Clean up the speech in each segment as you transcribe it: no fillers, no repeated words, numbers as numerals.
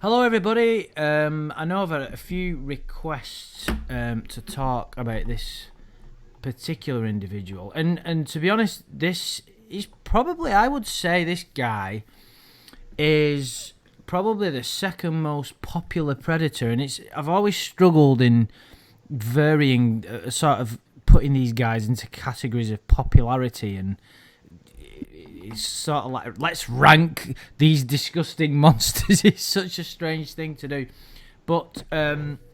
Hello, everybody. I know I've had a few requests to talk about this particular individual, and to be honest, this is probably, I would say, this guy is probably the second most popular predator, and I've always struggled in varying sort of putting these guys into categories of popularity, and it's sort of like, let's rank these disgusting monsters. It's such a strange thing to do. But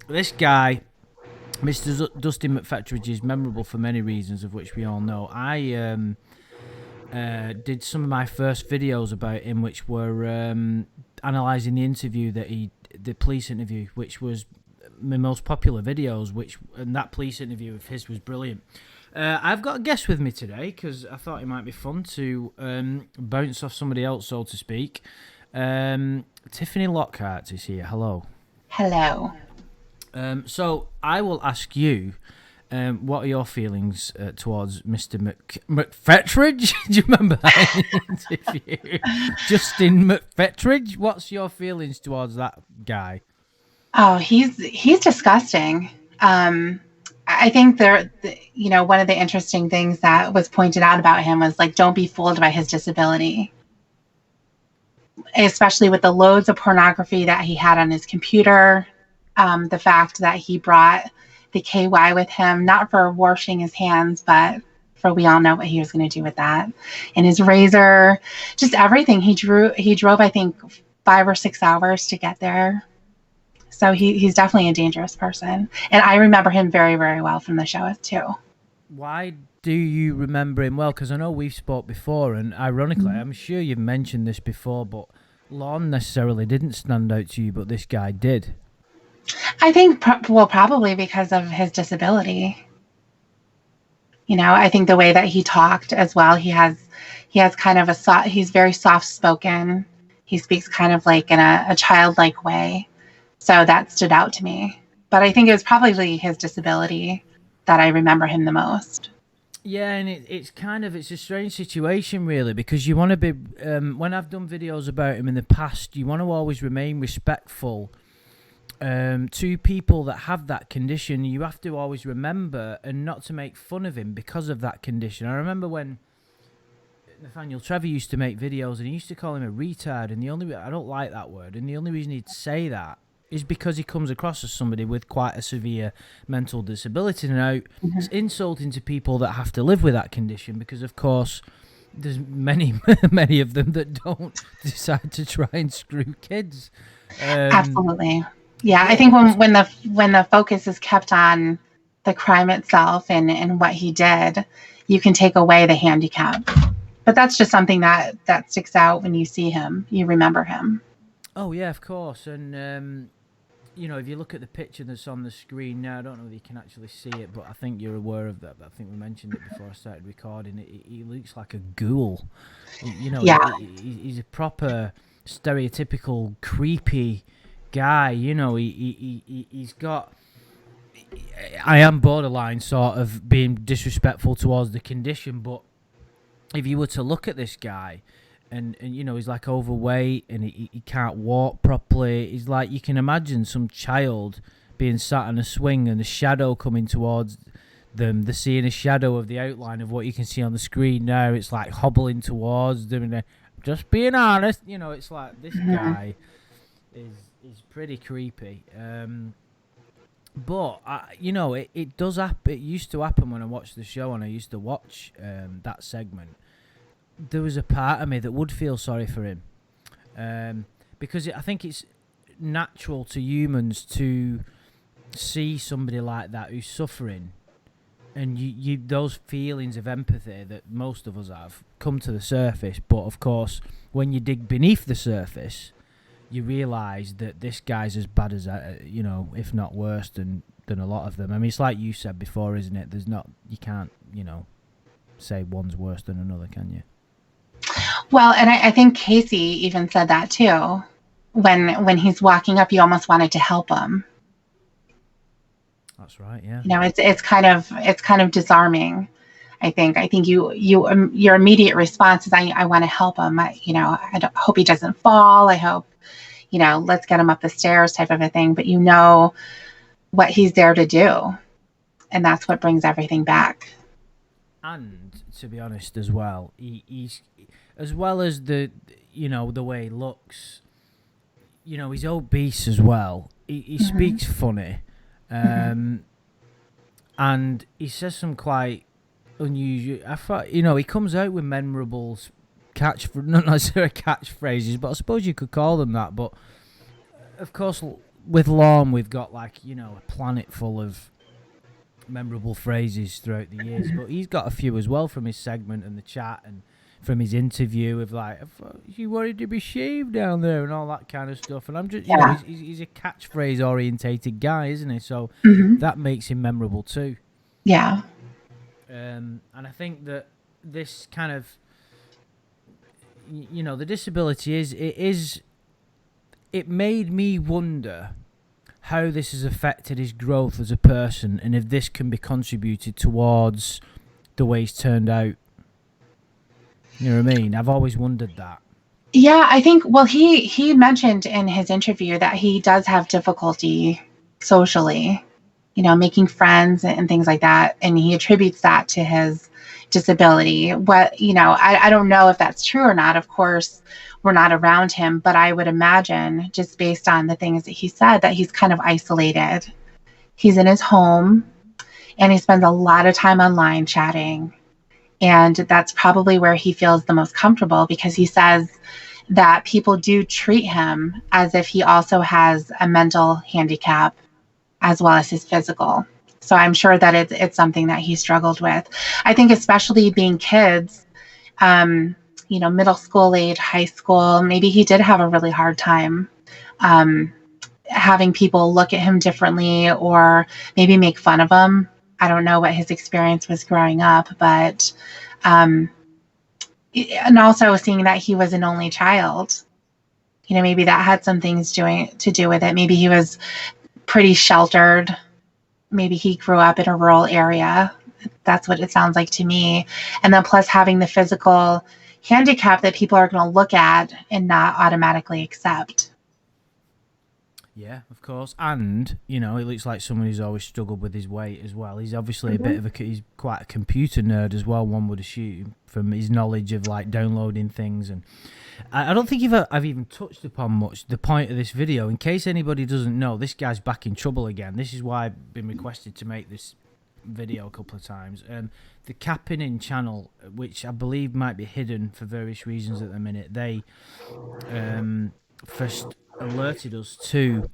this guy, Mr. Dustin Mcpheteridge, is memorable for many reasons, of which we all know. I did some of my first videos about him, which were analysing the interview the police interview, which was my most popular videos, and that police interview of his was brilliant. I've got a guest with me today because I thought it might be fun to bounce off somebody else, so to speak. Tiffany Lockhart is here. Hello. Hello. So I will ask you, what are your feelings towards Mr. Mcpheteridge? Do you remember that interview? Justin Mcpheteridge? What's your feelings towards that guy? Oh, he's disgusting. I think one of the interesting things that was pointed out about him was like, don't be fooled by his disability, especially with the loads of pornography that he had on his computer. The fact that he brought the KY with him, not for washing his hands, but we all know what he was going to do with that. And his razor, just everything. He drove, I think, 5 or 6 hours to get there. So he's definitely a dangerous person. And I remember him very, very well from the show too. Why do you remember him well? Because I know we've spoke before, and ironically, I'm sure you've mentioned this before, but Lon necessarily didn't stand out to you, but this guy did. I think, probably because of his disability. I think the way that he talked as well, he has kind of he's very soft-spoken. He speaks kind of like in a childlike way. So that stood out to me. But I think it was probably his disability that I remember him the most. Yeah, and it's a strange situation, really, because you want to be, when I've done videos about him in the past, you want to always remain respectful to people that have that condition. You have to always remember and not to make fun of him because of that condition. I remember when Nathaniel Trevor used to make videos, and he used to call him a retard, and I don't like that word, and the only reason he'd say that is because he comes across as somebody with quite a severe mental disability. Now, it's insulting to people that have to live with that condition, because, of course, there's many, many of them that don't decide to try and screw kids. Absolutely. Yeah, I think when the focus is kept on the crime itself and what he did, you can take away the handicap. But that's just something that sticks out when you see him. You remember him. Oh, yeah, of course. And, if you look at the picture that's on the screen now, I don't know if you can actually see it, but I think you're aware of that. But I think we mentioned it before I started recording. He looks like a ghoul. Yeah. He's a proper stereotypical creepy guy. He's got... I am borderline sort of being disrespectful towards the condition, but if you were to look at this guy... And he's like overweight, and he can't walk properly. He's like, you can imagine some child being sat on a swing and the shadow coming towards them. They're seeing a shadow of the outline of what you can see on the screen now. It's like hobbling towards them. And just being honest, it's like this guy is pretty creepy. But it does happen. It used to happen when I watched the show, and I used to watch that segment. There was a part of me that would feel sorry for him, because I think it's natural to humans to see somebody like that who's suffering, and you those feelings of empathy that most of us have come to the surface. But of course, when you dig beneath the surface, you realise that this guy's as bad as if not worse than a lot of them. I mean, it's like you said before, isn't it? You can't say one's worse than another, can you? Well, and I think Casey even said that too. When he's walking up, you almost wanted to help him. That's right. Yeah. It's kind of disarming. I think your immediate response is, I want to help him. I hope he doesn't fall. I hope, let's get him up the stairs type of a thing, but you know what he's there to do. And that's what brings everything back. And to be honest, as well, he's as well as the way he looks. He's obese as well. He speaks funny, and he says some quite unusual. I thought he comes out with memorable not necessarily catchphrases, but I suppose you could call them that. But of course, with Lorne, we've got a planet full of memorable phrases throughout the years, but he's got a few as well from his segment and the chat and from his interview of you worried to be shaved down there and all that kind of stuff. And I'm just he's a catchphrase orientated guy, isn't he? So that makes him memorable too. Yeah. And I think that this kind of the disability it made me wonder how this has affected his growth as a person, and if this can be contributed towards the way he's turned out. You know what I mean? I've always wondered that. Yeah, I think, well, he mentioned in his interview that he does have difficulty socially, making friends and things like that. And he attributes that to his disability. I don't know if that's true or not. Of course, we're not around him, but I would imagine, just based on the things that he said, that he's kind of isolated. He's in his home and he spends a lot of time online chatting. And that's probably where he feels the most comfortable, because he says that people do treat him as if he also has a mental handicap as well as his physical. So I'm sure that it's something that he struggled with. I think especially being kids, middle school age, high school, maybe he did have a really hard time having people look at him differently or maybe make fun of him. I don't know what his experience was growing up, but and also seeing that he was an only child, maybe that had some things to do with it. Maybe he was pretty sheltered. Maybe he grew up in a rural area. That's what it sounds like to me. And then plus having the physical handicap that people are going to look at and not automatically accept. Yeah, of course. And, he looks like someone who's always struggled with his weight as well. He's obviously he's quite a computer nerd as well, one would assume, from his knowledge of downloading things. And I don't think I've even touched upon much the point of this video. In case anybody doesn't know, this guy's back in trouble again. This is why I've been requested to make this video a couple of times. The Capping In channel, which I believe might be hidden for various reasons at the minute, they first alerted us to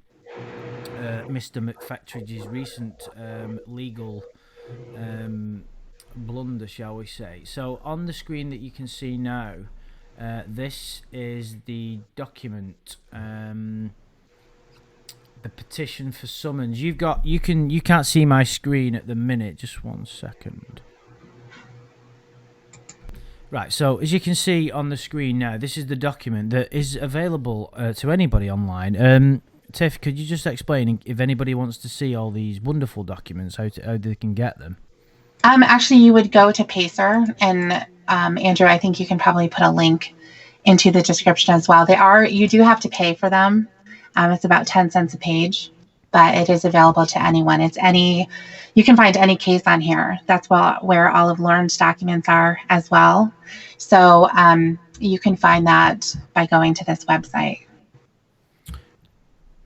Mr. Mcpheteridge's recent legal blunder, shall we say. So on the screen that you can see now, this is the document, the petition for summons. You can't see my screen at the minute. Just 1 second. Right, so as you can see on the screen now, this is the document that is available to anybody online. Tiff, could you just explain, if anybody wants to see all these wonderful documents, how they can get them? Actually, you would go to Pacer, and Andrew, I think you can probably put a link into the description as well. You do have to pay for them. It's about 10 cents a page, but it is available to anyone. You can find any case on here. That's where all of Lauren's documents are as well. So you can find that by going to this website.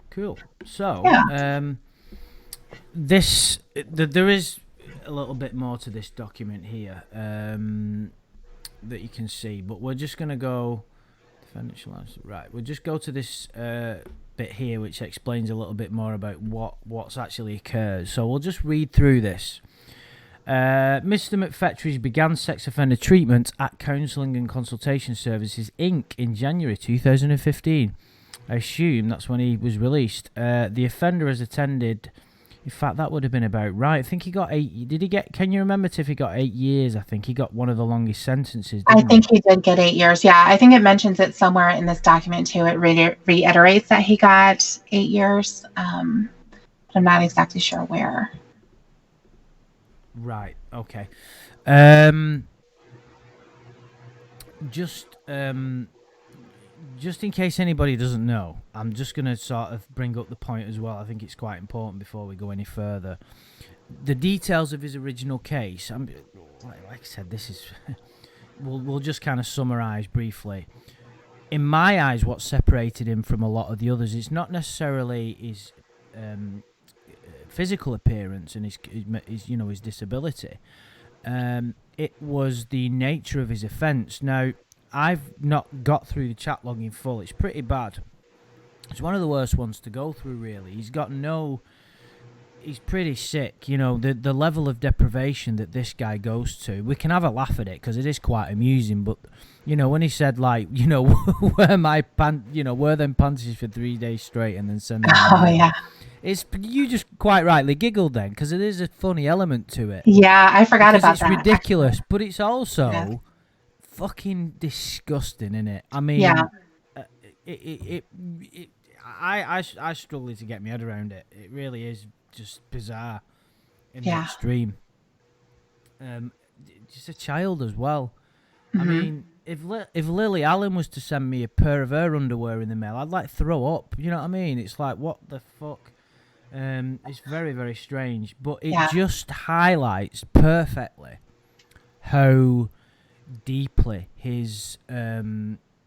Cool. So yeah. There is a little bit more to this document here that you can see, but we're just going to go right. We'll just go to this bit here, which explains a little bit more about what's actually occurred. So we'll just read through this. Mr. Mcpheteridge began sex offender treatment at Counselling and Consultation Services Inc. in January 2015. I assume that's when he was released. The offender has attended. In fact, that would have been about right. I think he got 8. Did he get? Can you remember if he got 8 years? I think he got one of the longest sentences. I think he did get 8 years. Yeah, I think it mentions it somewhere in this document too. It reiterates that he got 8 years. But I'm not exactly sure where. Right. Okay. just in case anybody doesn't know, I'm just going to sort of bring up the point as well. I think it's quite important before we go any further. The details of his original case, like I said, this is... we'll just kind of summarise briefly. In my eyes, what separated him from a lot of the others is not necessarily his physical appearance and his disability. It was the nature of his offence. Now, I've not got through the chat log in full. It's pretty bad. It's one of the worst ones to go through, really. He's pretty sick. The level of deprivation that this guy goes to. We can have a laugh at it because it is quite amusing. But when he said wear my wear them panties for 3 days straight and then send them. Oh yeah. You just quite rightly giggled then because it is a funny element to it. Yeah, I forgot about that. It's ridiculous, but it's also fucking disgusting, isn't it? I mean, I struggle to get my head around it. It really is just bizarre in the extreme. Just a child as well. I mean, if Lily Allen was to send me a pair of her underwear in the mail, I'd throw up. You know what I mean? It's like, what the fuck? It's very, very strange, but it just highlights perfectly how deeply his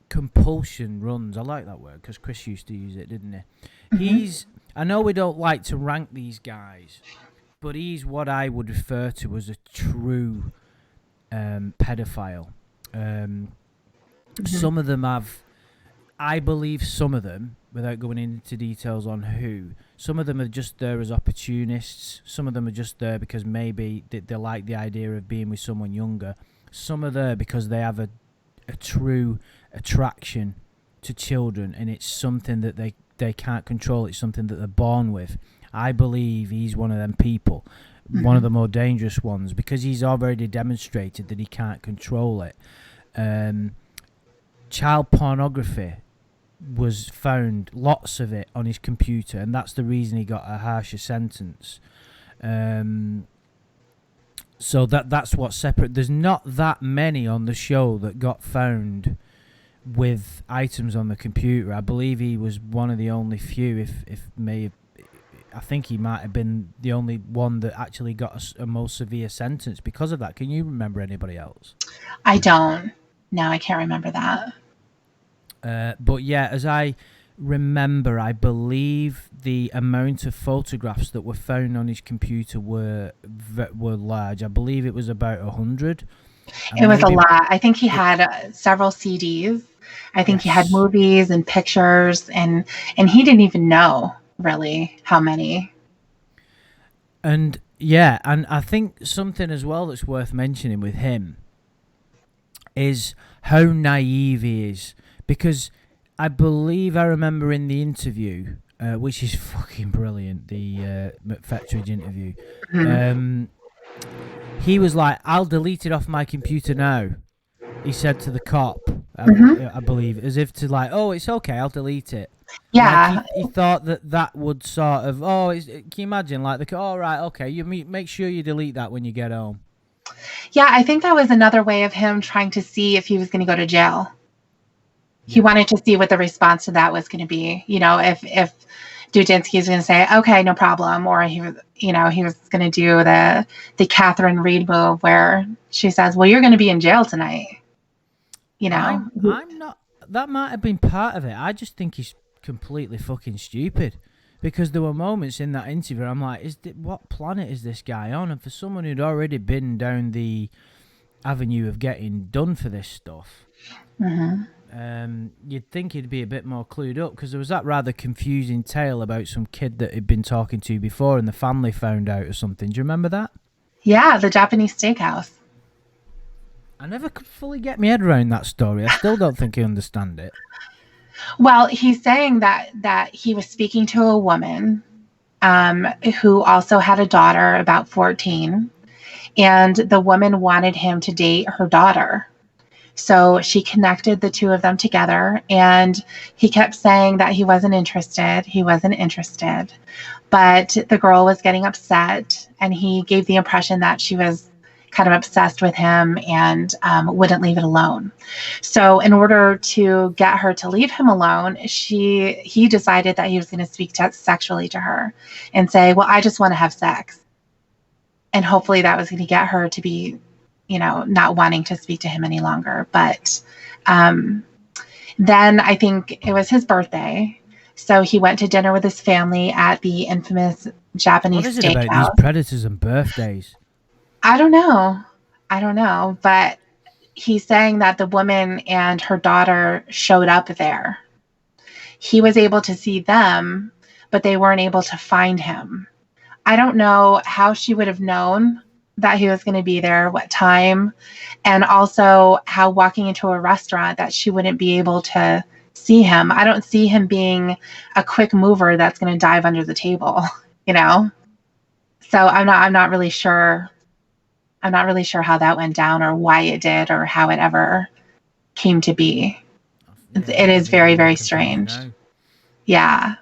compulsion runs. I like that word because Chris used to use it, didn't he? I know we don't like to rank these guys, but he's what I would refer to as a true pedophile. Some of them have, I believe some of them, without going into details on who, some of them are just there as opportunists. Some of them are just there because maybe they like the idea of being with someone younger. Some are there because they have a true attraction to children, and it's something that they can't control. It's something that they're born with. I believe he's one of them people, one of the more dangerous ones, because he's already demonstrated that he can't control it. Child pornography was found, lots of it, on his computer, and that's the reason he got a harsher sentence. So that's what's separate. There's not that many on the show that got found with items on the computer. I believe he was one of the only few, I think he might have been the only one that actually got a more severe sentence because of that. Can you remember anybody else? I don't. No, I can't remember that. But yeah, as I remember, I believe the amount of photographs that were found on his computer were large. I believe it was about 100. It was a lot. I think he had several CDs. I think he had movies and pictures, and he didn't even know really how many. And yeah, and I think something as well that's worth mentioning with him is how naive he is. Because I believe I remember in the interview, which is fucking brilliant, the Mcpheteridge interview, he was like, I'll delete it off my computer now, he said to the cop, I believe, as if to oh, it's okay, I'll delete it. Yeah. He thought that would sort of, can you imagine, all right, okay, you make sure you delete that when you get home. Yeah, I think that was another way of him trying to see if he was going to go to jail. He wanted to see what the response to that was going to be. If Dudinsky is going to say, okay, no problem. Or he was going to do the Catherine Reed move where she says, well, you're going to be in jail tonight. I'm not, that might have been part of it. I just think he's completely fucking stupid, because there were moments in that interview I'm like, what planet is this guy on? And for someone who'd already been down the avenue of getting done for this stuff, you'd think he'd be a bit more clued up, because there was that rather confusing tale about some kid that he'd been talking to before and the family found out or something. Do you remember that? Yeah, the Japanese steakhouse. I never could fully get my head around that story. I still don't think I understand it. Well, he's saying that he was speaking to a woman who also had a daughter about 14, and the woman wanted him to date her daughter. So she connected the two of them together, and he kept saying that he wasn't interested. But the girl was getting upset, and he gave the impression that she was kind of obsessed with him and wouldn't leave it alone. So in order to get her to leave him alone, he decided that he was going to speak sexually to her and say, well, I just want to have sex. And hopefully that was going to get her to be, not wanting to speak to him any longer. But then I think it was his birthday. So he went to dinner with his family at the infamous Japanese steakhouse. What is it about these predators and birthdays? I don't know. But he's saying that the woman and her daughter showed up there. He was able to see them, but they weren't able to find him. I don't know how she would have known that he was going to be there, what time, and also how walking into a restaurant that she wouldn't be able to see him. I don't see him being a quick mover that's going to dive under the table, So I'm not really sure. I'm not really sure how that went down or why it did or how it ever came to be. It is very, very strange. Yeah.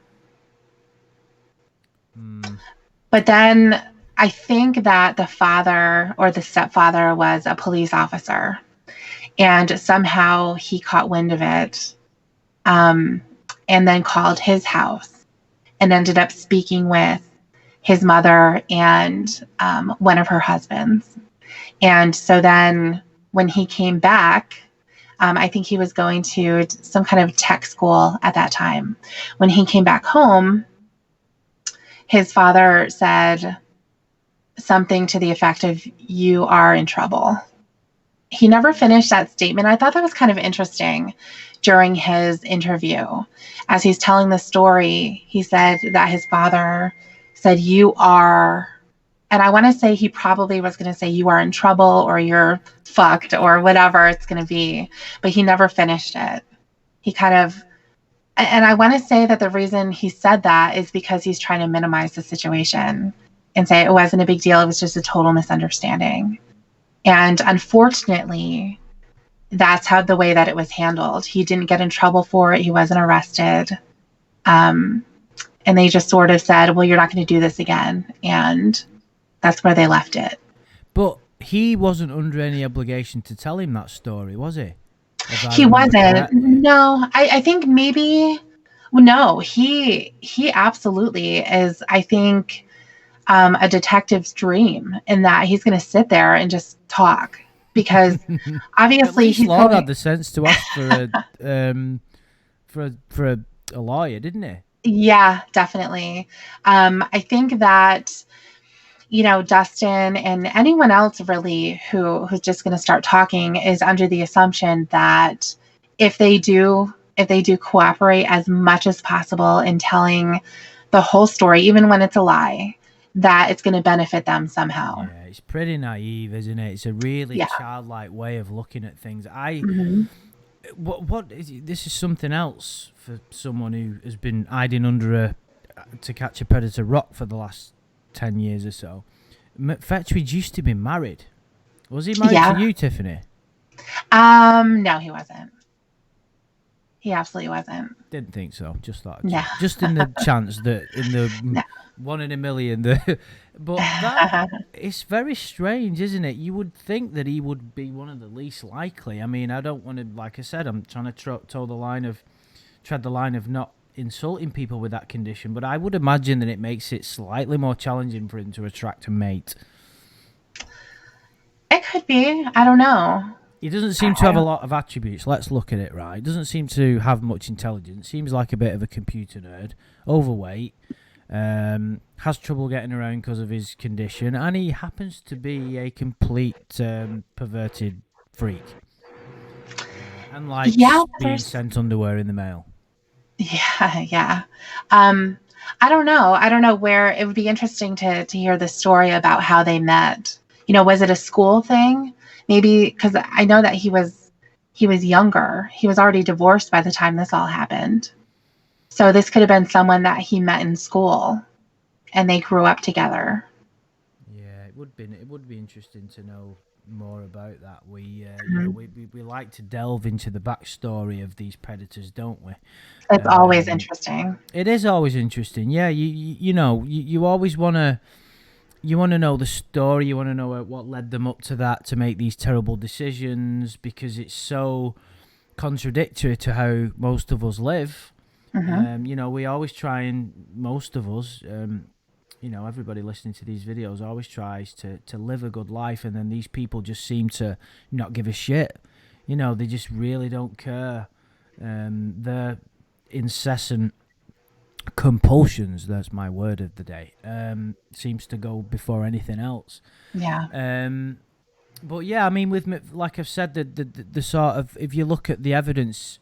But then I think that the father or the stepfather was a police officer, and somehow he caught wind of it, and then called his house and ended up speaking with his mother and one of her husbands. And so then when he came back, I think he was going to some kind of tech school at that time. When he came back home, his father said something to the effect of, "You are in trouble." He never finished that statement. I thought that was kind of interesting during his interview. As he's telling the story, he said that his father said, "You are," and I want to say he probably was going to say, "You are in trouble," or "You're fucked," or whatever it's going to be. But he never finished it. He kind of, and I want to say that the reason he said that is because he's trying to minimize the situation and say it wasn't a big deal. It was just a total misunderstanding. And unfortunately, that's how the way that it was handled. He didn't get in trouble for it. He wasn't arrested. And they just sort of said, well, you're not going to do this again. And that's where they left it. But he wasn't under any obligation to tell him that story, was he? He wasn't. No, I think maybe, no, he absolutely is, I think, a detective's dream in that he's going to sit there and just talk, because obviously he's had the sense to ask for a lawyer, didn't he? Yeah, definitely. I think that, Dustin and anyone else really who's just going to start talking is under the assumption that if they do cooperate as much as possible in telling the whole story, even when it's a lie, that it's going to benefit them somehow. Yeah, it's pretty naive, isn't it? It's a really childlike way of looking at things. This is something else for someone who has been hiding under to catch a predator rock for the last 10 years or so. Mcpheteridge used to be married. Was he married to you, Tiffany? No, he wasn't. He absolutely wasn't. Didn't think so. Just thought. No. Just in the chance that in the 1 in a million. But that, it's very strange, isn't it? You would think that he would be one of the least likely. I mean, I don't want to, like I said, I'm trying to tread the line of not insulting people with that condition, but I would imagine that it makes it slightly more challenging for him to attract a mate. It could be. I don't know. He doesn't seem to have a lot of attributes. Let's look at it, right? He doesn't seem to have much intelligence. Seems like a bit of a computer nerd. Overweight. Has trouble getting around because of his condition. And he happens to be a complete perverted freak. And likes being sent underwear in the mail. Yeah. I don't know where it would be interesting to hear the story about how they met. Was it a school thing? Maybe because I know that he was younger. He was already divorced by the time this all happened. So this could have been someone that he met in school and they grew up together. Yeah, it would be interesting to know more about that. We like to delve into the backstory of these predators, don't we? It's always interesting. It is always interesting. Yeah, you always want to. you want to know the story. You want to know what led them up to that, to make these terrible decisions, because it's so contradictory to how most of us live. You know, we always try, and most of us, you know, everybody listening to these videos always tries to live a good life, and then these people just seem to not give a shit. You know, they just really don't care. Their incessant compulsions, that's my word of the day, seems to go before anything else. Yeah. But yeah, I mean, like I've said, the sort of, if you look at the evidence,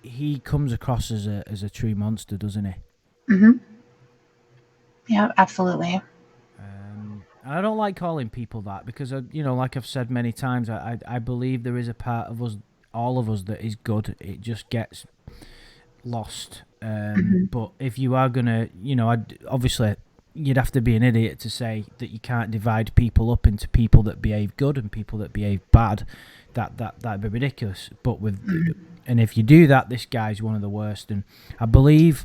he comes across as a true monster, doesn't he? Yeah, absolutely. And I don't like calling people that, because you know, like I've said many times, I believe there is a part of us, all of us, that is good. It just gets lost. But if you are gonna, you know, obviously you'd have to be an idiot to say that you can't divide people up into people that behave good and people that behave bad. That'd be ridiculous. But and if you do that, this guy's one of the worst. And I believe,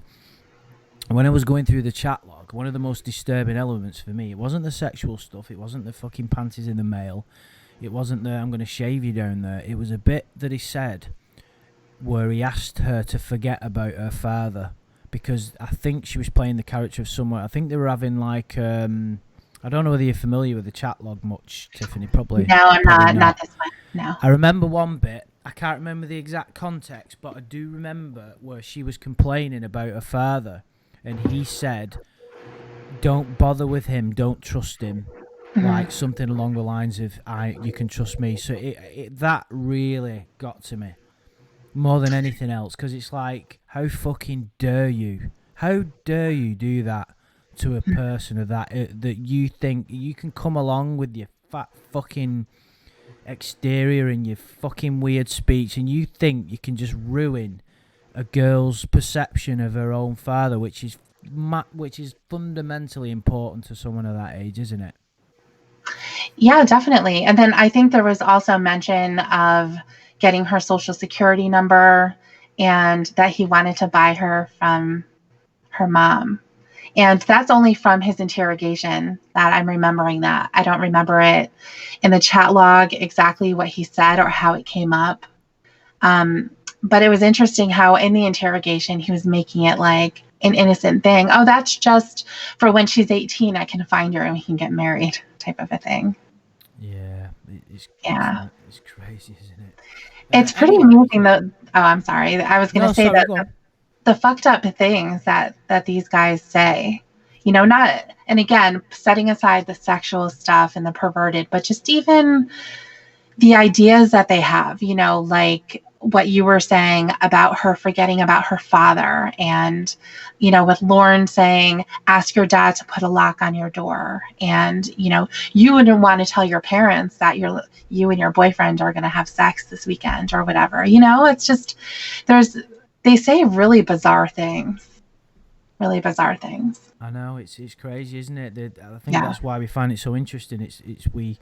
when I was going through the chat log, one of the most disturbing elements for me, it wasn't the sexual stuff, it wasn't the fucking panties in the mail, it wasn't the I'm going to shave you down there. It was a bit that he said where he asked her to forget about her father, because I think she was playing the character of someone. I think they were having like, I don't know whether you're familiar with the chat log much, Tiffany. Probably. No, I'm probably not this one. No. I remember one bit. I can't remember the exact context, but I do remember where she was complaining about her father, and he said, "Don't bother with him. Don't trust him." Like something along the lines of, you can trust me." So that really got to me more than anything else, because it's like, how fucking dare you? How dare you do that to a person of that that you think you can come along with your fat fucking exterior and your fucking weird speech, and you think you can just ruin a girl's perception of her own father, which is fundamentally important to someone of that age, isn't it? Yeah, definitely. And then I think there was also mention of getting her social security number, and that he wanted to buy her from her mom. And that's only from his interrogation that I'm remembering that. I don't remember it in the chat log exactly what he said or how it came up. But it was interesting how in the interrogation he was making it like an innocent thing. Oh, that's just for when she's 18, I can find her and we can get married, type of a thing. Yeah, it's crazy, isn't it? It's pretty amazing though. Oh, I'm sorry. I was going to say that the fucked up things that these guys say, you know, not, and again, setting aside the sexual stuff and the perverted, but just even the ideas that they have, you know, like what you were saying about her forgetting about her father, and, you know, with Lauren saying, ask your dad to put a lock on your door. And, you know, you wouldn't want to tell your parents that you and your boyfriend are going to have sex this weekend or whatever. You know, it's just, they say really bizarre things. Really bizarre things. I know, it's crazy, isn't it? I think that's why we find it so interesting. It's we,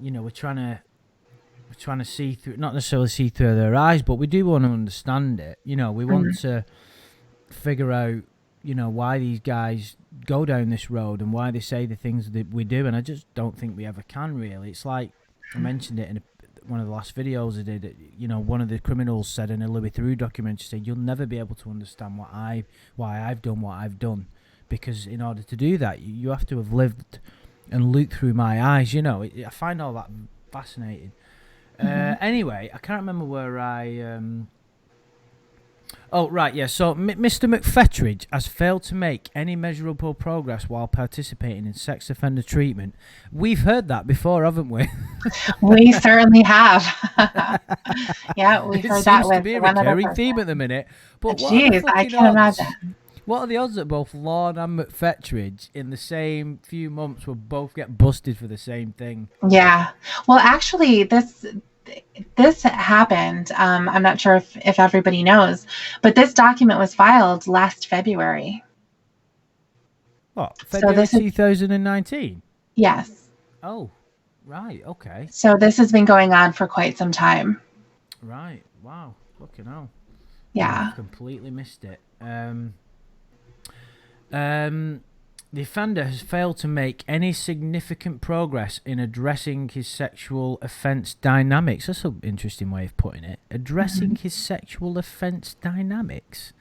you know, we're trying to see through, not necessarily see through their eyes, but we do want to understand it. You know, we want to figure out, you know, why these guys go down this road and why they say the things that we do. And I just don't think we ever can, really. It's like, I mentioned it in one of the last videos I did. You know, one of the criminals said in a Louis Theroux documentary, said, you'll never be able to understand why I've done what I've done, because in order to do that, you have to have lived and looked through my eyes. You know, I find all that fascinating. Anyway, I can't remember where I... Oh, right, yeah. So, Mr. Mcpheteridge has failed to make any measurable progress while participating in sex offender treatment. We've heard that before, haven't we? We certainly have. Yeah, we've heard that with to be a recurring theme at the minute. But jeez, I can imagine. What are the odds that both Lorne and Mcpheteridge in the same few months will both get busted for the same thing? Yeah. Well, actually, this happened. I'm not sure if everybody knows, but this document was filed last February. What, February 2019? Yes. Oh, right, okay. So this has been going on for quite some time. Right, wow, fucking hell. Yeah. I've completely missed it. The offender has failed to make any significant progress in addressing his sexual offence dynamics. That's an interesting way of putting it. Addressing his sexual offence dynamics.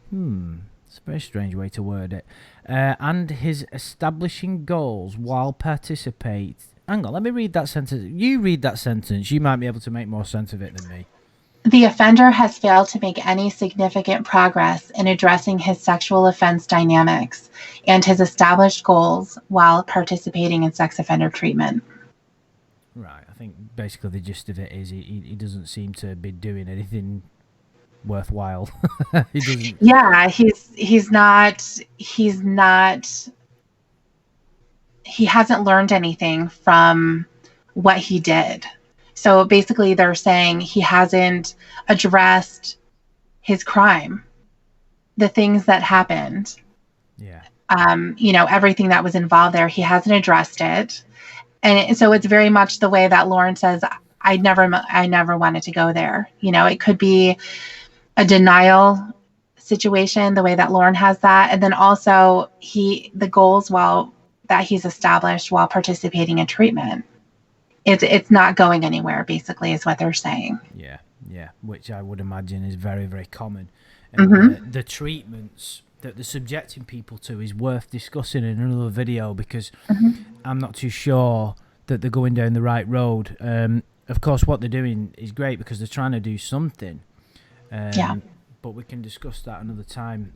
It's a very strange way to word it. And his establishing goals while participate. Hang on, let me read that sentence. You read that sentence. You might be able to make more sense of it than me. The offender has failed to make any significant progress in addressing his sexual offense dynamics and his established goals while participating in sex offender treatment. Right. I think basically the gist of it is he doesn't seem to be doing anything worthwhile. He doesn't. Yeah, he's not. He hasn't learned anything from what he did. So basically they're saying he hasn't addressed his crime, the things that happened. Yeah. Everything that was involved there, he hasn't addressed it. And so it's very much the way that Lauren says, I never wanted to go there. It could be a denial situation, the way that Lauren has that. And then also the goals that he's established while participating in treatment. It's not going anywhere, basically, is what they're saying. Yeah, which I would imagine is very, very common. And the treatments that they're subjecting people to is worth discussing in another video, because I'm not too sure that they're going down the right road. Of course, what they're doing is great because they're trying to do something. But we can discuss that another time.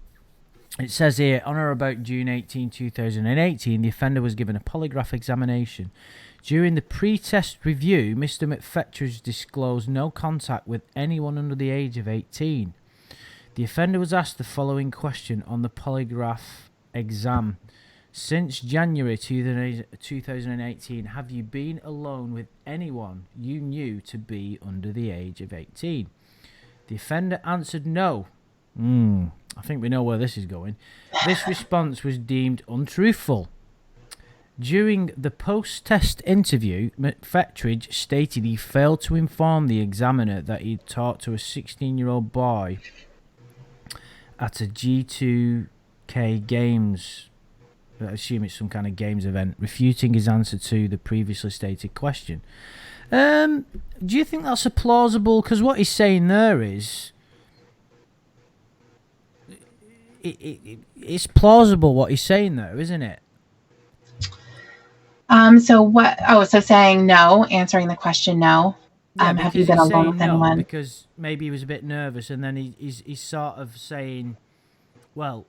It says here, on or about June 18, 2018, the offender was given a polygraph examination. During the pre-test review, Mr. Mcpheteridge disclosed no contact with anyone under the age of 18. The offender was asked the following question on the polygraph exam. Since January 2018, have you been alone with anyone you knew to be under the age of 18? The offender answered no. I think we know where this is going. This response was deemed untruthful. During the post-test interview, Mcpheteridge stated he failed to inform the examiner that he'd talked to a 16-year-old boy at a G2K Games, I assume it's some kind of games event, refuting his answer to the previously stated question. Do you think that's a plausible? Because what he's saying there is, it's plausible what he's saying there, isn't it? So what? Oh, so saying no, answering the question no. Yeah, have you been alone with anyone? Because maybe he was a bit nervous, and then he's sort of saying, well,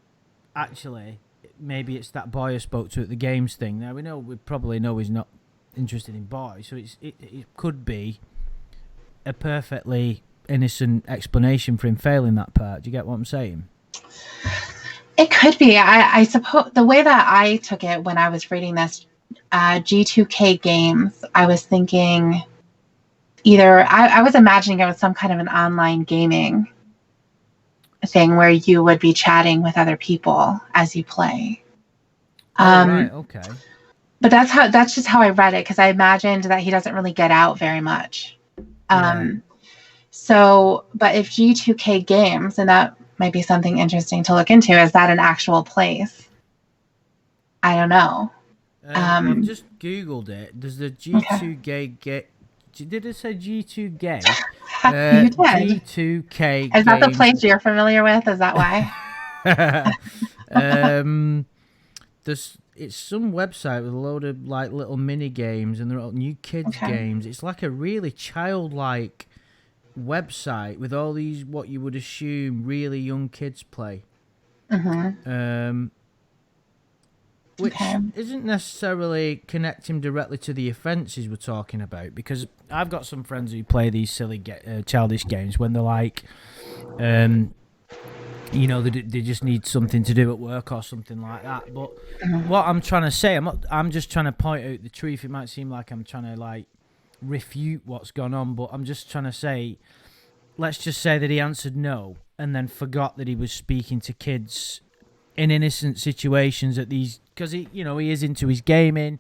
actually, maybe it's that boy I spoke to at the games thing. Now we probably know he's not interested in boys, so it could be a perfectly innocent explanation for him failing that part. Do you get what I'm saying? It could be. I suppose the way that I took it when I was reading this G2K Games, I was thinking either I was imagining it was some kind of an online gaming thing where you would be chatting with other people as you play. Right, okay. But that's just how I read it, because I imagined that he doesn't really get out very much. So, but if G2K Games, and that might be something interesting to look into, is that an actual place? I don't know. I've just Googled it. Does the G2K get? Did it say G2 Gay? You did. G2K. Is that the place you're familiar with? Is that why? It's some website with a load of like little mini games, and they're all new kids games. It's like a really childlike website with all these what you would assume really young kids play. Which isn't necessarily connecting directly to the offences we're talking about, because I've got some friends who play these silly childish games when they're like, they just need something to do at work or something like that. But what I'm trying to say, I'm just trying to point out the truth. It might seem like I'm trying to like refute what's gone on, but I'm just trying to say, let's just say that he answered no and then forgot that he was speaking to kids in innocent situations at these, because he is into his gaming,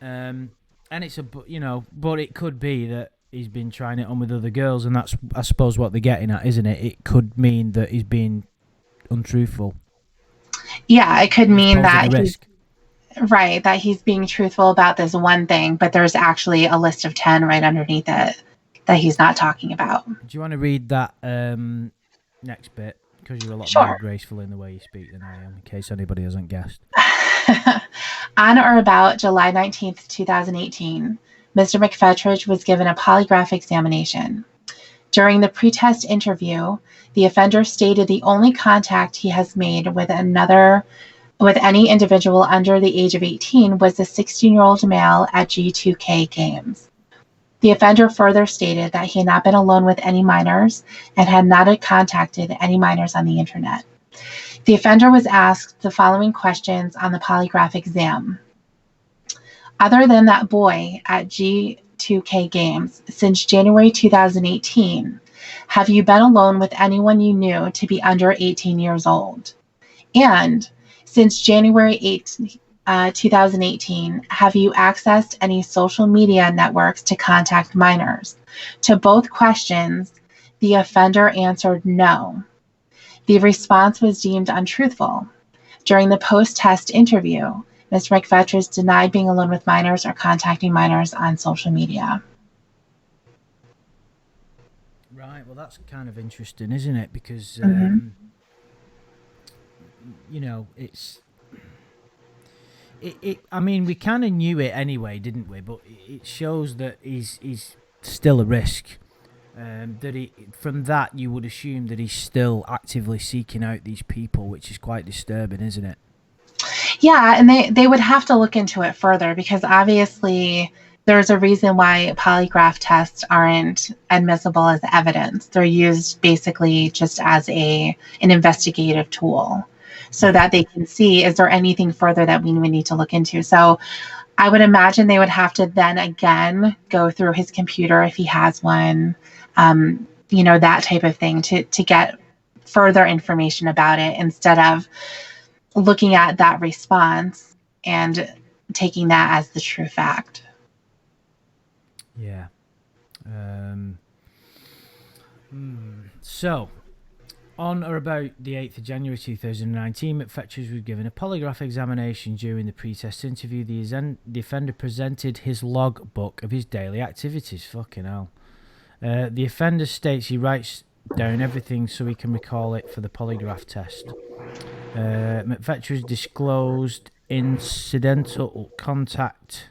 and it's but it could be that he's been trying it on with other girls, and that's, I suppose, what they're getting at, isn't it? It could mean that he's being untruthful. Yeah, it could He's mean posing that a he's risk. right, that he's being truthful about this one thing, but there's actually a list of 10 right underneath it that he's not talking about. Do you want to read that next bit? Because you're a lot more Sure. graceful in the way you speak than I am, in case anybody hasn't guessed. On or about July 19th, 2018, Mr. Mcpheteridge was given a polygraph examination. During the pretest interview, the offender stated the only contact he has made with any individual under the age of 18 was a 16-year-old male at G2K games. The offender further stated that he had not been alone with any minors and had not contacted any minors on the internet. The offender was asked the following questions on the polygraph exam. Other than that boy at G2K games, since January 2018, have you been alone with anyone you knew to be under 18 years old? And since January 8th, 2018, have you accessed any social media networks to contact minors? To both questions, the offender answered no. The response was deemed untruthful. During the post-test interview, Mr. Mcpheteridge denied being alone with minors or contacting minors on social media. Right, well, that's kind of interesting, isn't it? Because, you know, I mean, we kind of knew it anyway, didn't we? But it shows that he's still a risk. From that, you would assume that he's still actively seeking out these people, which is quite disturbing, isn't it? Yeah, and they would have to look into it further because obviously there's a reason why polygraph tests aren't admissible as evidence. They're used basically just as an investigative tool so that they can see, is there anything further that we would need to look into? So I would imagine they would have to then again go through his computer if he has one, that type of thing to get further information about it instead of looking at that response and taking that as the true fact. Yeah. So, on or about the 8th of January 2019, Mcpheteridge was given a polygraph examination. During the pre-test interview, the offender presented his logbook of his daily activities. Fucking hell. The offender states he writes down everything so he can recall it for the polygraph test. Mcpheteridge disclosed incidental contact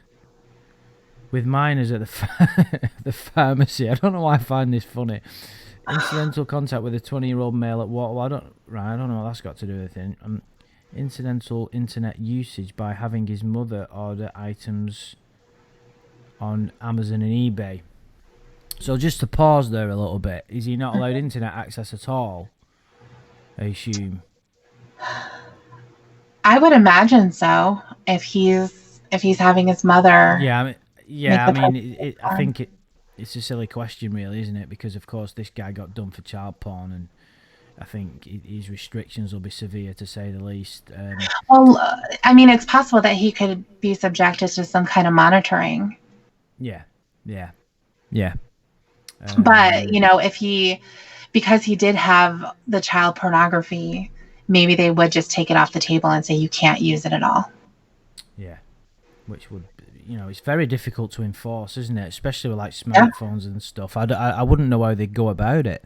with minors at the pharmacy. I don't know why I find this funny. Incidental contact with a 20-year-old male at what? Well, I don't know what that's got to do with it. Incidental internet usage by having his mother order items on Amazon and eBay. So just to pause there a little bit, is he not allowed internet access at all? I assume. I would imagine so if he's having his mother. I think it's a silly question, really, isn't it? Because of course this guy got done for child porn, and I think his restrictions will be severe, to say the least. Well, I mean, it's possible that he could be subjected to some kind of monitoring. Yeah. But because he did have the child pornography, maybe they would just take it off the table and say you can't use it at all. Yeah, which would, it's very difficult to enforce, isn't it? Especially with like smartphones and stuff. I wouldn't know how they'd go about it.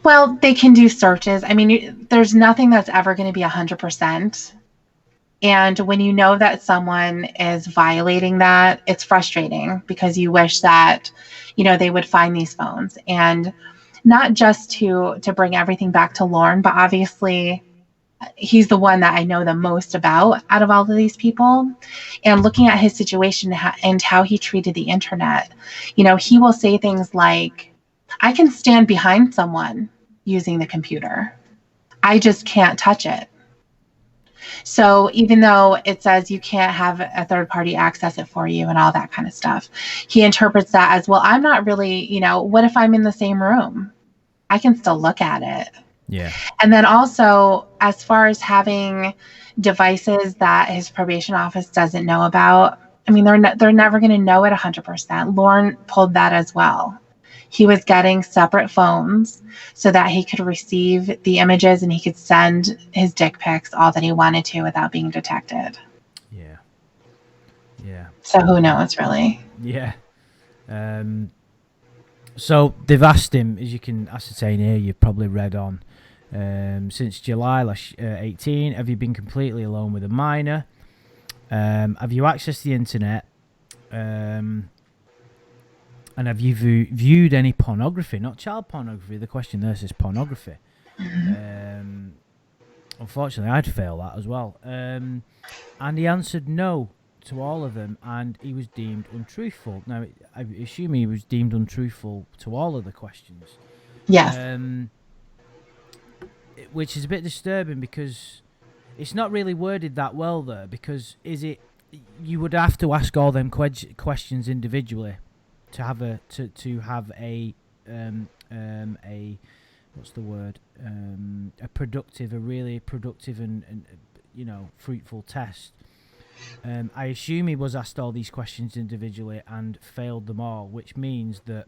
Well, they can do searches. I mean, there's nothing that's ever going to be 100%. And when you know that someone is violating that, it's frustrating because you wish that, they would find these phones. And not just to bring everything back to Lorne, but obviously he's the one that I know the most about out of all of these people. And looking at his situation and how he treated the internet, he will say things like, I can stand behind someone using the computer. I just can't touch it. So even though it says you can't have a third party access it for you and all that kind of stuff, he interprets that as, well, I'm not really, what if I'm in the same room? I can still look at it. Yeah. And then also, as far as having devices that his probation office doesn't know about, I mean, they're never going to know it 100%. Lorne pulled that as well. he was getting separate phones so that he could receive the images and he could send his dick pics all that he wanted to without being detected. Yeah. Yeah. So who knows, really? Yeah. So they've asked him, as you can ascertain here, you've probably read on, since July 18, have you been completely alone with a minor? Have you accessed the internet? And have you viewed any pornography? Not child pornography. The question there says pornography. Unfortunately, I'd fail that as well. And he answered no to all of them, and he was deemed untruthful. Now, I assume he was deemed untruthful to all of the questions. Yes. Which is a bit disturbing because it's not really worded that well there. Because you would have to ask all them questions individually to have a what's the word, a really productive and fruitful test. I assume he was asked all these questions individually and failed them all, which means that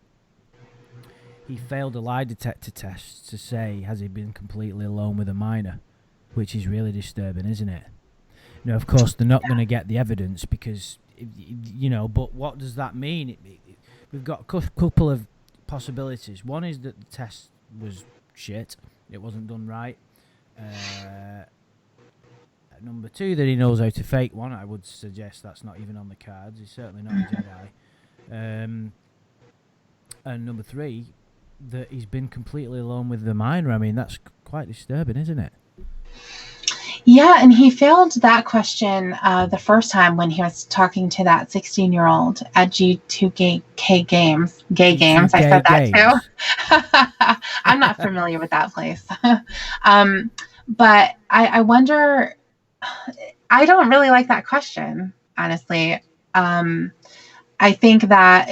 he failed a lie detector test to say, has he been completely alone with a minor, which is really disturbing, isn't it? Now, of course, they're not going to get the evidence because, but what does that mean? We've got a couple of possibilities. One is that the test was shit. It wasn't done right. Number two, that he knows how to fake one. I would suggest that's not even on the cards. He's certainly not a Jedi. And number three, that he's been completely alone with the minor. I mean, that's quite disturbing, isn't it? Yeah, and he failed that question the first time when he was talking to that 16-year-old at G2K Games. Gay Games. I said that too. I'm not familiar with that place. But I wonder, I don't really like that question, honestly. I think that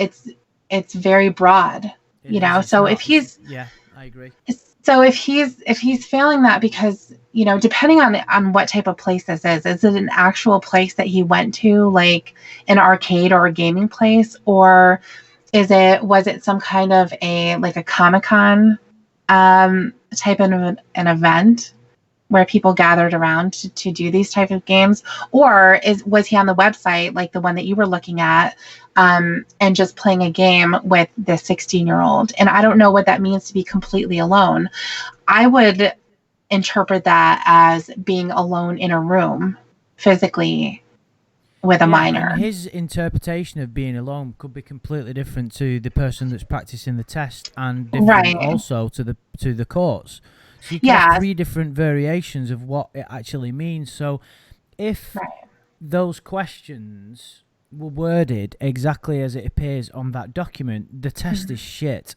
it's very broad, so if he's... Yeah, I agree. So if he's failing that because, depending on what type of place this is it an actual place that he went to, like an arcade or a gaming place, or was it some kind of a Comic-Con type of an event where people gathered around to do these type of games, or was he on the website like the one that you were looking at, and just playing a game with the 16-year-old? And I don't know what that means to be completely alone. I would interpret that as being alone in a room physically with a minor. And his interpretation of being alone could be completely different to the person that's practicing the test, and different also to the courts. So you can have three different variations of what it actually means. So if those questions were worded exactly as it appears on that document, the test is shit.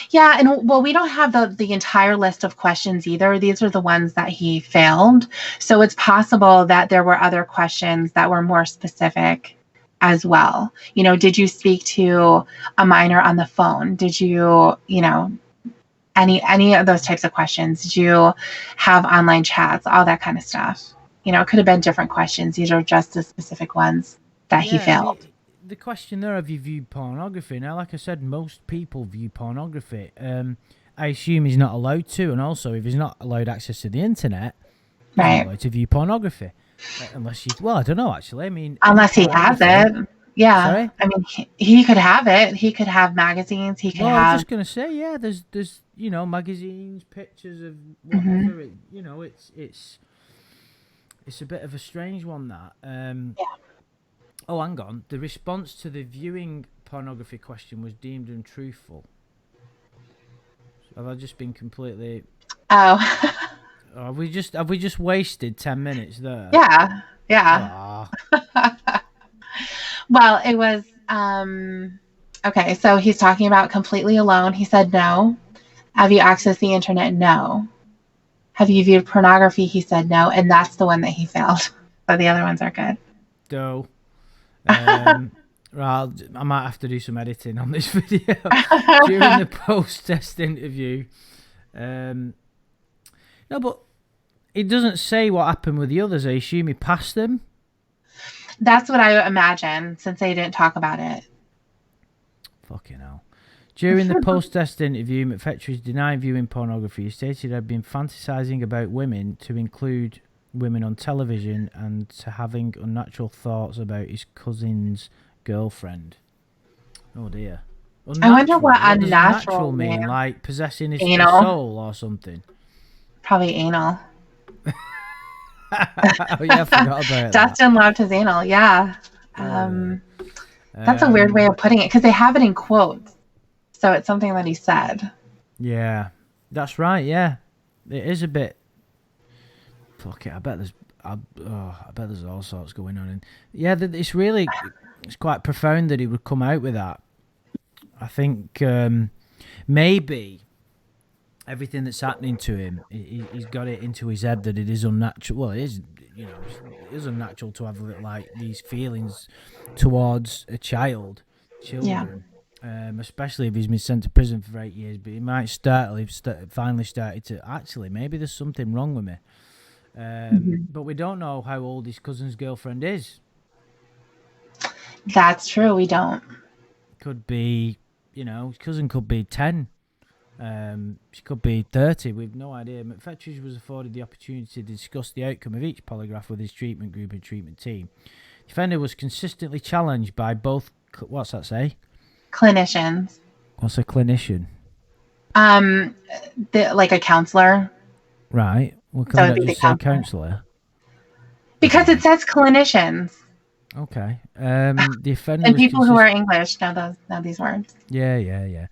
Yeah, and we don't have the entire list of questions either. These are the ones that he failed. So it's possible that there were other questions that were more specific as well. Did you speak to a minor on the phone? Did you, any of those types of questions? Did you have online chats? All that kind of stuff. It could have been different questions. These are just the specific ones that he failed. The question there, have you viewed pornography? Now, like I said, most people view pornography. I assume he's not allowed to, and also if he's not allowed access to the internet, he's not allowed to view pornography. Unless I don't know, actually. I mean, unless he has it. Yeah. Sorry? I mean, he could have it. He could have magazines. He could have... I was just going to say, yeah, there's magazines, pictures of whatever. It's a bit of a strange one, that. Yeah. Oh, hang on. The response to the viewing pornography question was deemed untruthful. So have I just been completely... Oh. Have we just wasted 10 minutes there? Yeah. Well, it was... Okay, so he's talking about completely alone. He said no. Have you accessed the internet? No. Have you viewed pornography? He said no, and that's the one that he failed. But the other ones are good. No. Right, I might have to do some editing on this video during the post-test interview. No, but it doesn't say what happened with the others. I assume he passed them. That's what I imagine, since they didn't talk about it. Fucking hell. During the post-test interview, McPheteridge denied viewing pornography. He stated he had been fantasizing about women, to include women on television, and to having unnatural thoughts about his cousin's girlfriend. Oh dear. I wonder what does unnatural mean? means. Like possessing his Anal. soul or something? Probably anal. Oh yeah, I forgot about Dustin loved his anal, yeah. That's a weird way of putting it, because they have it in quotes. So it's something that he said. Yeah, that's right. Yeah, it is a bit. Fuck it. I bet there's all sorts going on. And yeah, it's quite profound that he would come out with that. I think maybe everything that's happening to him, he's got it into his head that it is unnatural. Well, it is, it is unnatural to have like these feelings towards children. Yeah. Especially if he's been sent to prison for 8 years, but he might finally started to, actually, maybe there's something wrong with me. But we don't know how old his cousin's girlfriend is. That's true, we don't. Could be, his cousin could be 10. She could be 30. We've no idea. McPheteridge was afforded the opportunity to discuss the outcome of each polygraph with his treatment group and treatment team. The defender was consistently challenged by both, what's that say? Clinicians. What's a clinician? Like a counselor. Right. Well, can I just say counsellor? Because it says clinicians. Okay. The offender and people who are English know these words. Yeah.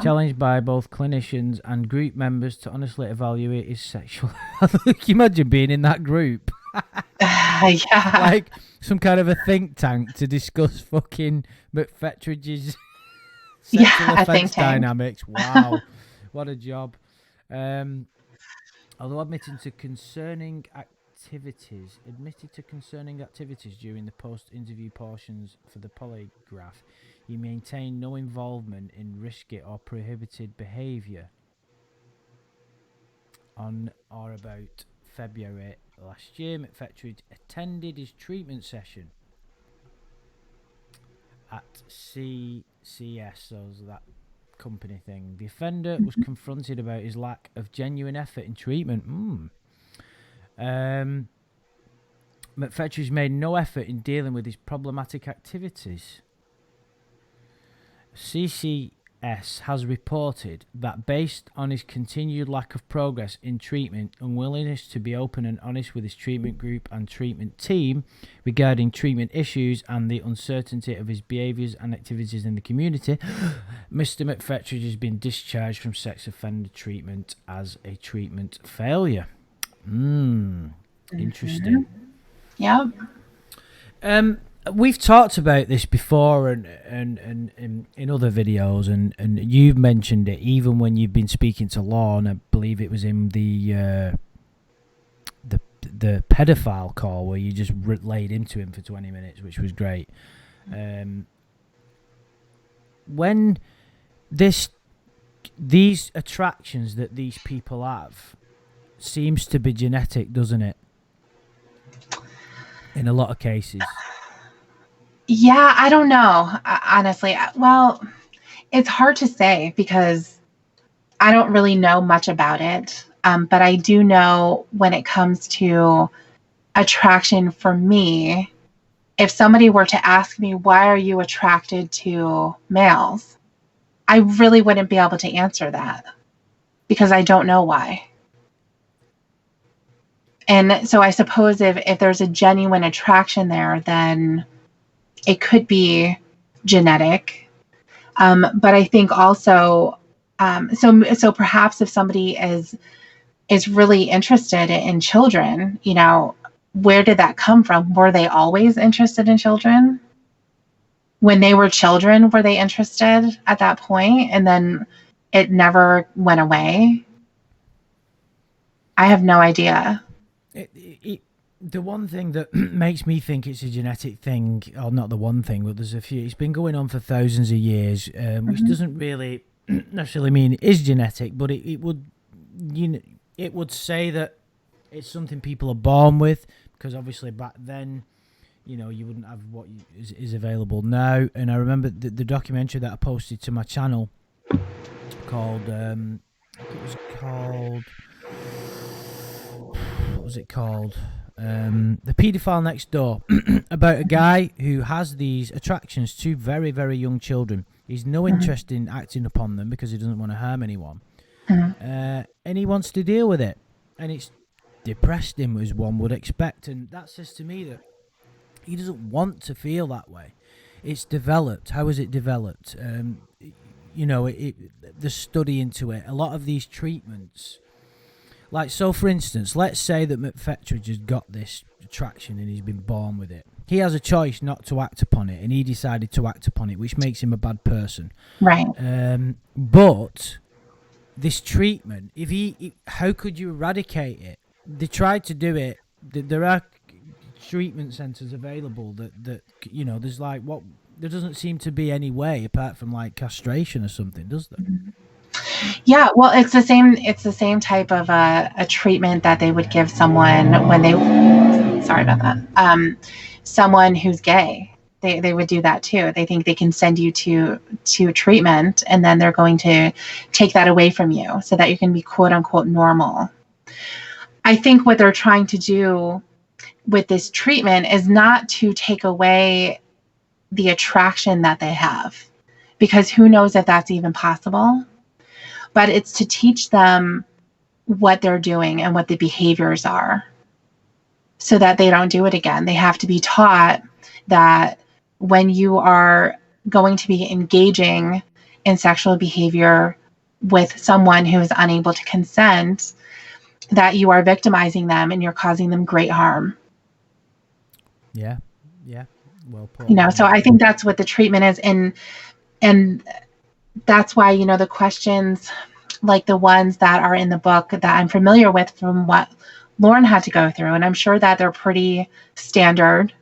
Challenged by both clinicians and group members to honestly evaluate his sexual. Can you imagine being in that group? Yeah. Like some kind of a think tank to discuss fucking McPheteridge's sexual offense dynamics. Wow. What a job. Although admitted to concerning activities during the post-interview portions for the polygraph, he maintained no involvement in risky or prohibited behaviour. On or about February last year, McPheteridge attended his treatment session at CCS, so that company thing. The offender was confronted about his lack of genuine effort in treatment. McPheteridge made no effort in dealing with his problematic activities. CCS has reported that based on his continued lack of progress in treatment, unwillingness to be open and honest with his treatment group and treatment team regarding treatment issues, and the uncertainty of his behaviours and activities in the community, Mr. McPheteridge has been discharged from sex offender treatment as a treatment failure. Interesting. Yeah. We've talked about this before and in other videos, and you've mentioned it even when you've been speaking to Lorne. I believe it was in the pedophile call where you just laid into him for 20 minutes, which was great. When these attractions that these people have seems to be genetic, doesn't it? In a lot of cases. Yeah, I don't know, honestly. Well, it's hard to say because I don't really know much about it. But I do know when it comes to attraction for me, if somebody were to ask me, why are you attracted to males? I really wouldn't be able to answer that because I don't know why. And so I suppose if there's a genuine attraction there, then it could be genetic. But I think also, so perhaps if somebody is really interested in children, where did that come from? Were they always interested in children? When they were children, were they interested at that point? And then it never went away? I have no idea. The one thing that makes me think it's a genetic thing, or not the one thing, but there's a few. It's been going on for thousands of years, which doesn't really necessarily mean it is genetic, but it would, it would say that it's something people are born with, because obviously back then, you wouldn't have what is available now. And I remember the documentary that I posted to my channel called it was called what was it called? The Paedophile Next Door, about a guy who has these attractions to very, very young children. He's no interest in acting upon them because he doesn't want to harm anyone, and he wants to deal with it, and it's depressed him as one would expect, and that says to me that he doesn't want to feel that way. It's developed. How is it developed? The study into it. A lot of these treatments, like, so for instance, let's say that Mcpheteridge has got this attraction and he's been born with it. He has a choice not to act upon it, and he decided to act upon it, which makes him a bad person. Right. But this treatment, how could you eradicate it? They tried to do it. There are treatment centres available that there's there doesn't seem to be any way apart from like castration or something, does there? Yeah, well, it's the same type of a treatment that they would give someone when they, sorry about that, someone who's gay. They would do that too. They think they can send you to treatment, and then they're going to take that away from you so that you can be quote unquote normal. I think what they're trying to do with this treatment is not to take away the attraction that they have, because who knows if that's even possible, but it's to teach them what they're doing and what the behaviors are so that they don't do it again. They have to be taught that when you are going to be engaging in sexual behavior with someone who is unable to consent, that you are victimizing them and you're causing them great harm. Yeah. Well put. So I think that's what the treatment is. And that's why, the questions like the ones that are in the book that I'm familiar with from what Lauren had to go through, and I'm sure that they're pretty standard.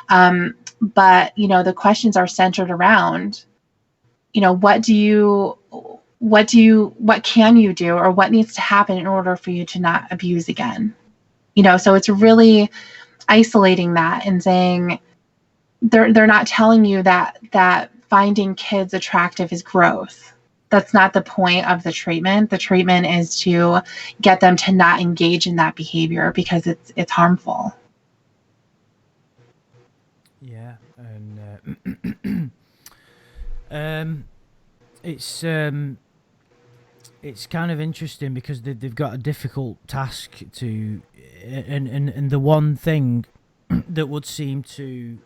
But, the questions are centered around, what can you do, or what needs to happen in order for you to not abuse again? So it's really isolating that and saying they're not telling you that finding kids attractive is growth. That's not the point of the treatment. The treatment is to get them to not engage in that behavior because it's harmful. Yeah, and it's kind of interesting because they've got a difficult task to, and the one thing that would seem to,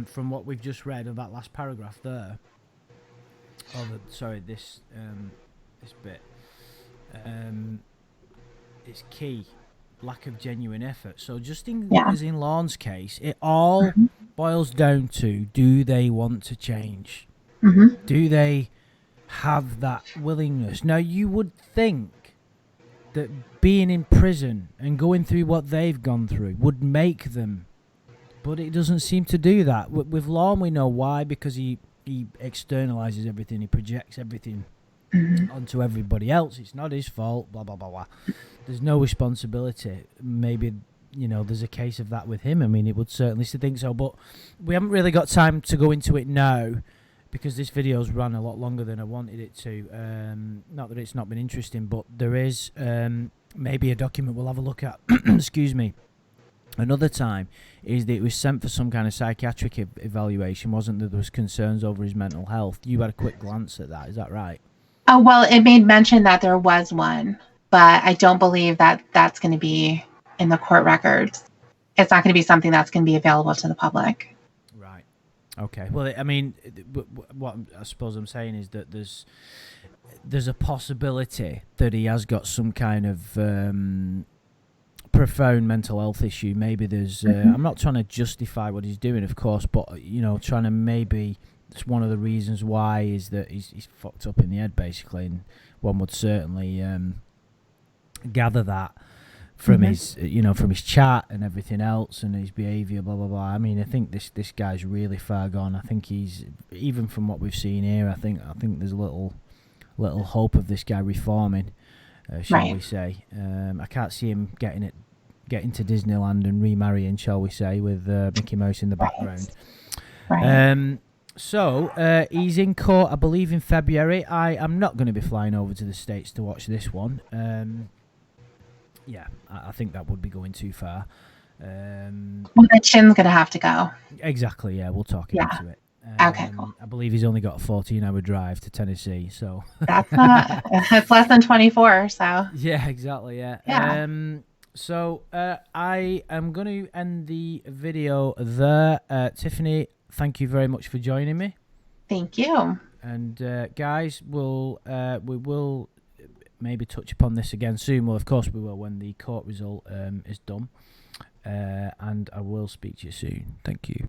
from what we've just read of that last paragraph there, this bit, it's key. Lack of genuine effort. So just as in Lorne's case, it all boils down to, do they want to change? Do they have that willingness? Now, you would think that being in prison and going through what they've gone through would make them, but it doesn't seem to do that. With Lorne, we know why, because he externalizes everything, he projects everything onto everybody else. It's not his fault, blah, blah, blah, blah. There's no responsibility. Maybe, there's a case of that with him. I mean, it would certainly think so, but we haven't really got time to go into it now because this video's run a lot longer than I wanted it to. Not that it's not been interesting, but there is maybe a document we'll have a look at, excuse me, another time, is that it was sent for some kind of psychiatric evaluation, wasn't there? There was concerns over his mental health. You had a quick glance at that, is that right? Oh, well, it made mention that there was one, but I don't believe that that's going to be in the court records. It's not going to be something that's going to be available to the public. Right. Okay. Well, I mean, what I suppose I'm saying is that there's a possibility that he has got some kind of profound mental health issue. Maybe there's I'm not trying to justify what he's doing, of course, but trying to maybe, it's one of the reasons why is that he's fucked up in the head, basically, and one would certainly gather that from his from his chat and everything else and his behaviour, blah blah blah. I mean, I think this guy's really far gone. I think he's, even from what we've seen here, I think there's little hope of this guy reforming, shall we say. I can't see him getting to Disneyland and remarrying, shall we say, with Mickey Mouse in the background. So he's in court, I believe, in February. I am not going to be flying over to the States to watch this one. Yeah, I think that would be going too far. Well, the chin's going to have to go. Exactly, yeah, we'll talk him into it. Okay, cool. I believe he's only got a 14-hour drive to Tennessee, so... That's not... It's less than 24, so... Yeah, exactly, yeah. So I am going to end the video there. Tiffany, thank you very much for joining me. Thank you. And guys, we will maybe touch upon this again soon. Well, of course we will when the court result is done. And I will speak to you soon. Thank you.